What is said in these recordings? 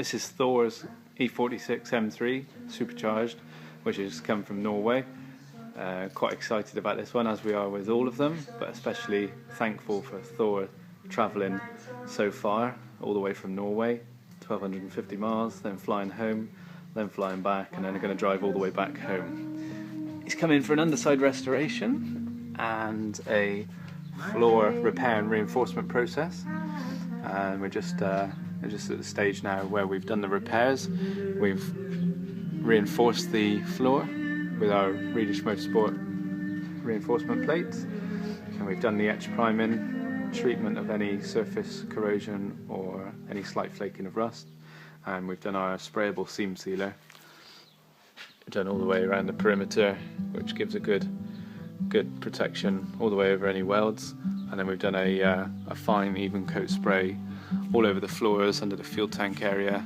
This is Thor's E46 M3 Supercharged, which has come from Norway. Quite excited about this one, as we are with all of them, but especially thankful for Thor travelling so far, all the way from Norway, 1250 miles, then flying home, then flying back, and then going to drive all the way back home. He's come in for an underside restoration and a floor repair and reinforcement process, and we're just at the stage now where we've done the repairs. We've reinforced the floor with our Redish Motorsport reinforcement plates, and we've done the etch priming, treatment of any surface corrosion or any slight flaking of rust, and we've done our sprayable seam sealer. We've done all the way around the perimeter, which gives a good protection all the way over any welds, and then we've done a fine even coat spray all over the floors under the fuel tank area,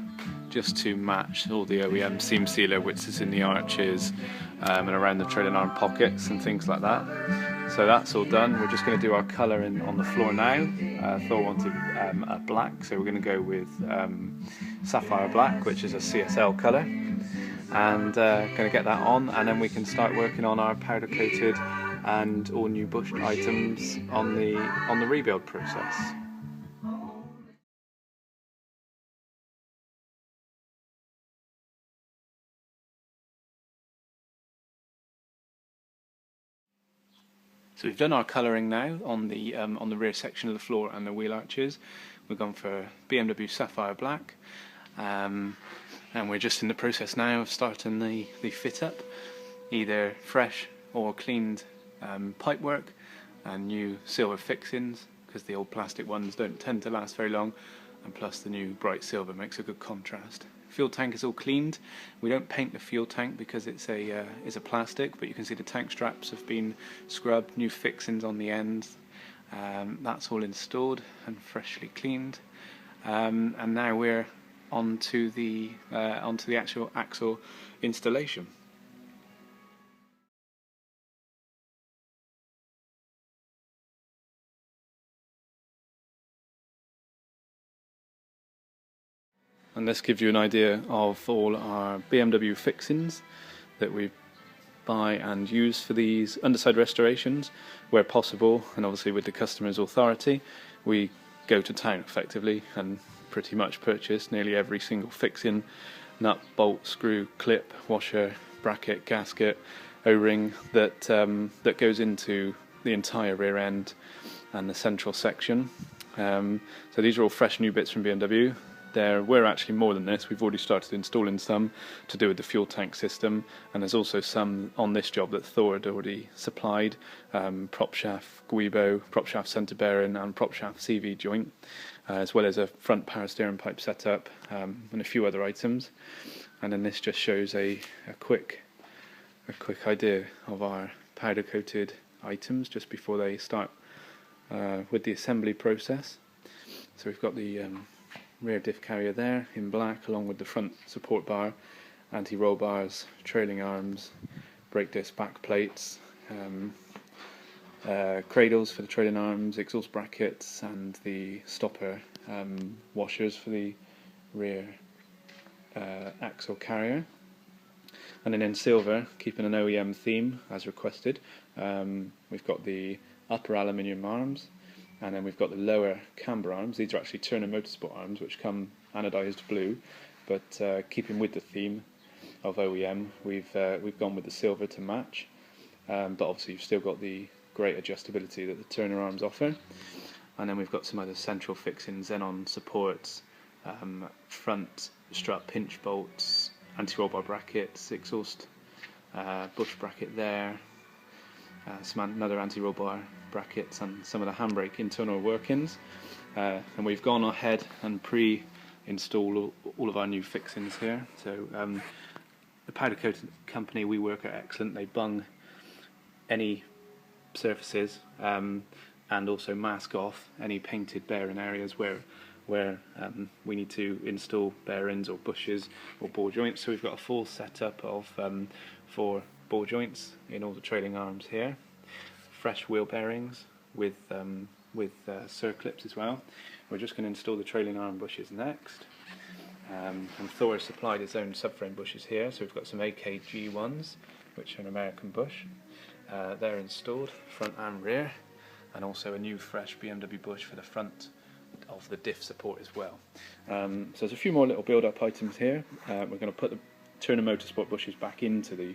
just to match all the OEM seam sealer which is in the arches and around the trailing arm pockets and things like that. So that's all done. We're just going to do our colour on the floor now. Thor wanted a black, so we're going to go with sapphire black, which is a CSL colour, and going to get that on, and then we can start working on our powder coated and all new bushed items on the rebuild process. So we've done our colouring now on the rear section of the floor and the wheel arches. We've gone for BMW Sapphire Black, and we're just in the process now of starting the fit up, either fresh or cleaned pipework and new silver fixings, because the old plastic ones don't tend to last very long, and plus the new bright silver makes a good contrast. Fuel tank is all cleaned. We don't paint the fuel tank because it's a plastic, but you can see the tank straps have been scrubbed, new fixings on the ends. That's all installed and freshly cleaned. And now we're onto the actual axle installation. And this gives you an idea of all our BMW fixings that we buy and use for these underside restorations where possible, and obviously with the customer's authority we go to town effectively and pretty much purchase nearly every single fixing, nut, bolt, screw, clip, washer, bracket, gasket, O-ring that goes into the entire rear end and the central section. So these are all fresh new bits from BMW. There were actually more than this. We've already started installing some to do with the fuel tank system, and there's also some on this job that Thor had already supplied, propshaft guibo, propshaft centre bearing and propshaft CV joint, as well as a front power steering pipe setup and a few other items. And then this just shows a quick idea of our powder coated items just before they start with the assembly process. So we've got the rear diff carrier there in black, along with the front support bar, anti-roll bars, trailing arms, brake disc back plates, cradles for the trailing arms, exhaust brackets, and the stopper washers for the rear axle carrier. And then in silver, keeping an OEM theme as requested, we've got the upper aluminium arms, and then we've got the lower camber arms. These are actually Turner Motorsport arms, which come anodised blue, but keeping with the theme of OEM, we've gone with the silver to match. But obviously you've still got the great adjustability that the Turner arms offer. And then we've got some other central fixings then on supports, front strut pinch bolts, anti-roll bar brackets, exhaust bush bracket there, another anti-roll bar brackets, and some of the handbrake internal workings. And we've gone ahead and pre-installed all of our new fixings here. So the powder coating company we work are excellent. They bung any surfaces and also mask off any painted bearing areas where we need to install bearings or bushes or ball joints. So we've got a full setup of 4 ball joints in all the trailing arms here, fresh wheel bearings with circlips as well. We're just going to install the trailing arm bushes next, And Thor has supplied his own subframe bushes here, so we've got some AKG ones, which are an American bush. They're installed, front and rear, and also a new fresh BMW bush for the front of the diff support as well. So there's a few more little build-up items here. We're going to put the Turner Motorsport bushes back into the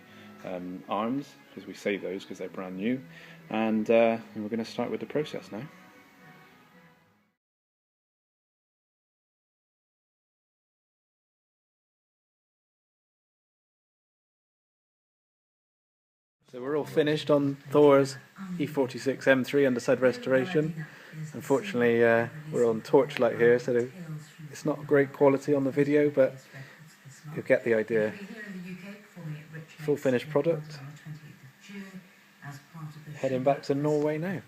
arms, because we save those because they're brand new, and we're going to start with the process now. So we're all finished on Thor's E46 M3 Underside Restoration. Unfortunately, we're on torchlight here, so it's not great quality on the video, but you'll get the idea. Full finished product. Heading back to Norway now.